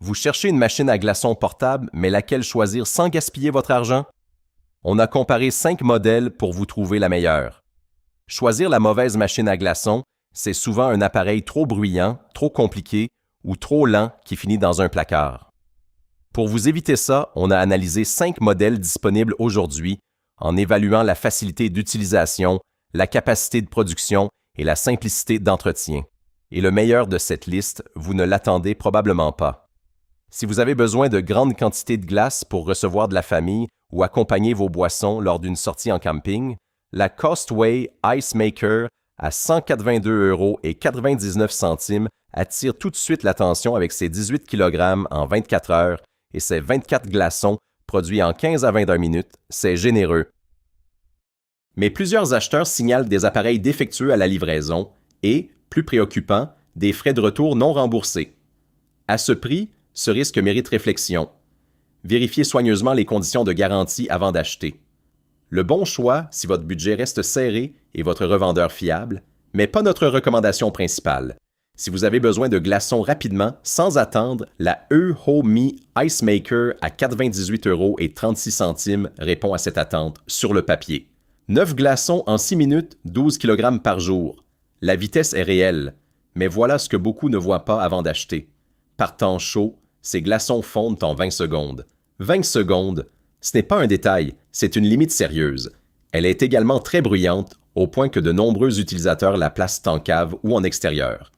Vous cherchez une machine à glaçons portable, mais laquelle choisir sans gaspiller votre argent? On a comparé 5 modèles pour vous trouver la meilleure. Choisir la mauvaise machine à glaçons, c'est souvent un appareil trop bruyant, trop compliqué ou trop lent qui finit dans un placard. Pour vous éviter ça, on a analysé 5 modèles disponibles aujourd'hui en évaluant la facilité d'utilisation, la capacité de production et la simplicité d'entretien. Et le meilleur de cette liste, vous ne l'attendez probablement pas. Si vous avez besoin de grandes quantités de glace pour recevoir de la famille ou accompagner vos boissons lors d'une sortie en camping, la Costway Ice Maker à 182,99 € attire tout de suite l'attention avec ses 18 kg en 24 heures et ses 24 glaçons produits en 15 à 21 minutes. C'est généreux. Mais plusieurs acheteurs signalent des appareils défectueux à la livraison et, plus préoccupant, des frais de retour non remboursés. À ce prix, ce risque mérite réflexion. Vérifiez soigneusement les conditions de garantie avant d'acheter. Le bon choix, si votre budget reste serré et votre revendeur fiable, mais pas notre recommandation principale. Si vous avez besoin de glaçons rapidement, sans attendre, la Ehomi Ice Maker à 98,36 € répond à cette attente sur le papier. 9 glaçons en 6 minutes, 12 kg par jour. La vitesse est réelle, mais voilà ce que beaucoup ne voient pas avant d'acheter. Par temps chaud, ces glaçons fondent en 20 secondes. 20 secondes, ce n'est pas un détail, c'est une limite sérieuse. Elle est également très bruyante, au point que de nombreux utilisateurs la placent en cave ou en extérieur.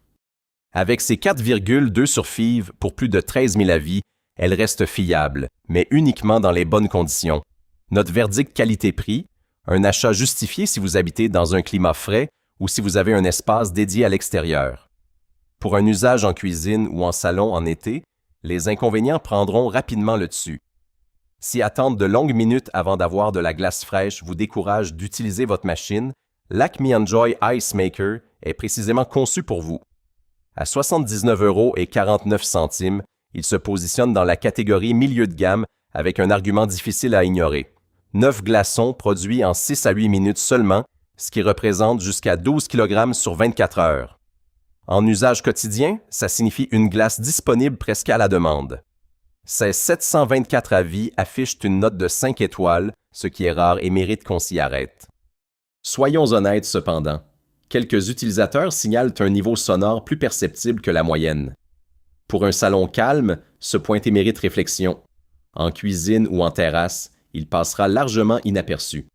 Avec ses 4,2 sur FIV pour plus de 13 000 avis, elle reste fiable, mais uniquement dans les bonnes conditions. Notre verdict qualité-prix, un achat justifié si vous habitez dans un climat frais ou si vous avez un espace dédié à l'extérieur. Pour un usage en cuisine ou en salon en été, les inconvénients prendront rapidement le dessus. Si attendre de longues minutes avant d'avoir de la glace fraîche vous décourage d'utiliser votre machine, l'Acme Enjoy Ice Maker est précisément conçu pour vous. À 79,49 €, il se positionne dans la catégorie milieu de gamme avec un argument difficile à ignorer. 9 glaçons produits en 6 à 8 minutes seulement, ce qui représente jusqu'à 12 kg sur 24 heures. En usage quotidien, ça signifie une glace disponible presque à la demande. Ces 724 avis affichent une note de 5 étoiles, ce qui est rare et mérite qu'on s'y arrête. Soyons honnêtes cependant. Quelques utilisateurs signalent un niveau sonore plus perceptible que la moyenne. Pour un salon calme, ce pointé mérite réflexion. En cuisine ou en terrasse, il passera largement inaperçu.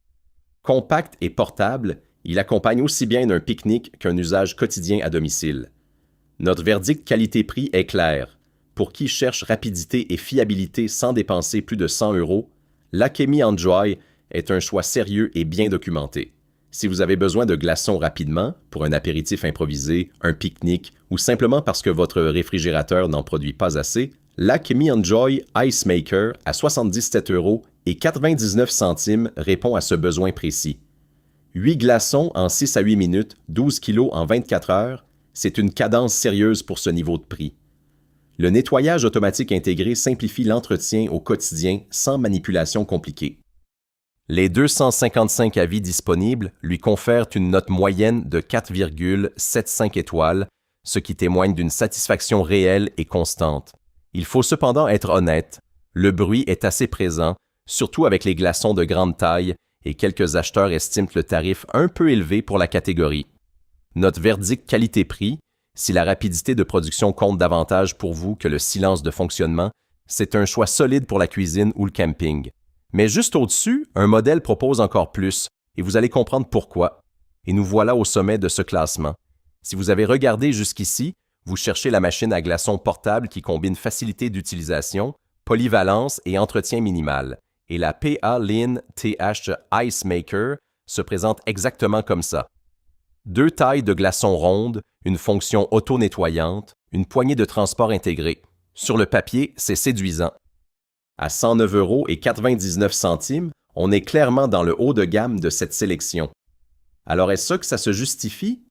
Compact et portable, il accompagne aussi bien un pique-nique qu'un usage quotidien à domicile. Notre verdict qualité-prix est clair. Pour qui cherche rapidité et fiabilité sans dépenser plus de 100 €, l'Acme Enjoy est un choix sérieux et bien documenté. Si vous avez besoin de glaçons rapidement, pour un apéritif improvisé, un pique-nique ou simplement parce que votre réfrigérateur n'en produit pas assez, l'Acme Enjoy Ice Maker à 77,99 € répond à ce besoin précis. 8 glaçons en 6 à 8 minutes, 12 kg en 24 heures, c'est une cadence sérieuse pour ce niveau de prix. Le nettoyage automatique intégré simplifie l'entretien au quotidien sans manipulation compliquée. Les 255 avis disponibles lui confèrent une note moyenne de 4,75 étoiles, ce qui témoigne d'une satisfaction réelle et constante. Il faut cependant être honnête, le bruit est assez présent, surtout avec les glaçons de grande taille, et quelques acheteurs estiment le tarif un peu élevé pour la catégorie. Notre verdict qualité-prix, si la rapidité de production compte davantage pour vous que le silence de fonctionnement, c'est un choix solide pour la cuisine ou le camping. Mais juste au-dessus, un modèle propose encore plus, et vous allez comprendre pourquoi. Et nous voilà au sommet de ce classement. Si vous avez regardé jusqu'ici, vous cherchez la machine à glaçons portable qui combine facilité d'utilisation, polyvalence et entretien minimal. Et la PA-Lin TH Ice Maker se présente exactement comme ça. 2 tailles de glaçons rondes, une fonction auto-nettoyante, une poignée de transport intégrée. Sur le papier, c'est séduisant. À 109,99 €, on est clairement dans le haut de gamme de cette sélection. Alors est-ce que ça se justifie?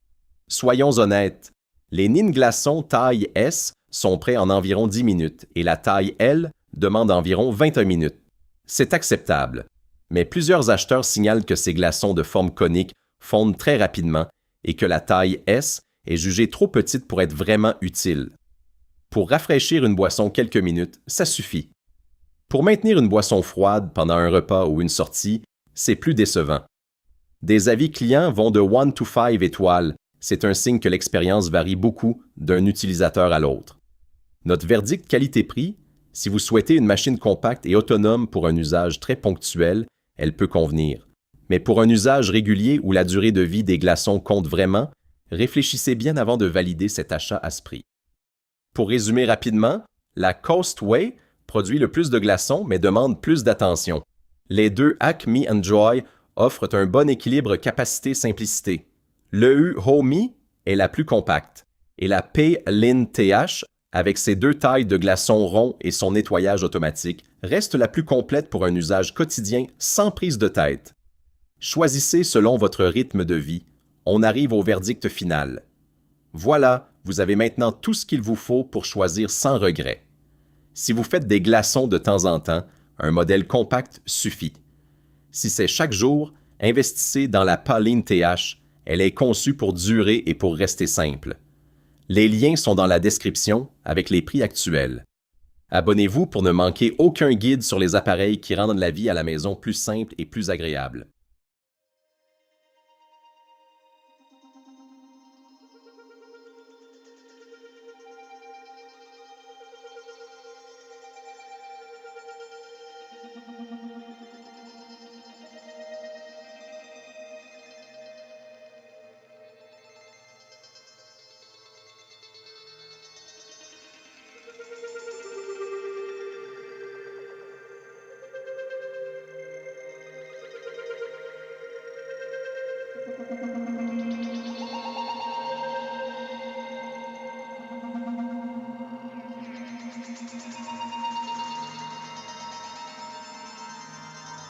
Soyons honnêtes, les Nin glaçons taille S sont prêts en environ 10 minutes et la taille L demande environ 21 minutes. C'est acceptable, mais plusieurs acheteurs signalent que ces glaçons de forme conique fondent très rapidement et que la taille S est jugée trop petite pour être vraiment utile. Pour rafraîchir une boisson quelques minutes, ça suffit. Pour maintenir une boisson froide pendant un repas ou une sortie, c'est plus décevant. Des avis clients vont de 1 to 5 étoiles. C'est un signe que l'expérience varie beaucoup d'un utilisateur à l'autre. Notre verdict qualité-prix, si vous souhaitez une machine compacte et autonome pour un usage très ponctuel, elle peut convenir. Mais pour un usage régulier où la durée de vie des glaçons compte vraiment, réfléchissez bien avant de valider cet achat à ce prix. Pour résumer rapidement, la Coastway produit le plus de glaçons mais demande plus d'attention. Les deux Acme Enjoy offrent un bon équilibre capacité-simplicité. L'EU Homey est la plus compacte et la P-Lin TH, avec ses deux tailles de glaçons ronds et son nettoyage automatique, reste la plus complète pour un usage quotidien sans prise de tête. Choisissez selon votre rythme de vie. On arrive au verdict final. Voilà, vous avez maintenant tout ce qu'il vous faut pour choisir sans regret. Si vous faites des glaçons de temps en temps, un modèle compact suffit. Si c'est chaque jour, investissez dans la P-Lin TH. Elle est conçue pour durer et pour rester simple. Les liens sont dans la description avec les prix actuels. Abonnez-vous pour ne manquer aucun guide sur les appareils qui rendent la vie à la maison plus simple et plus agréable.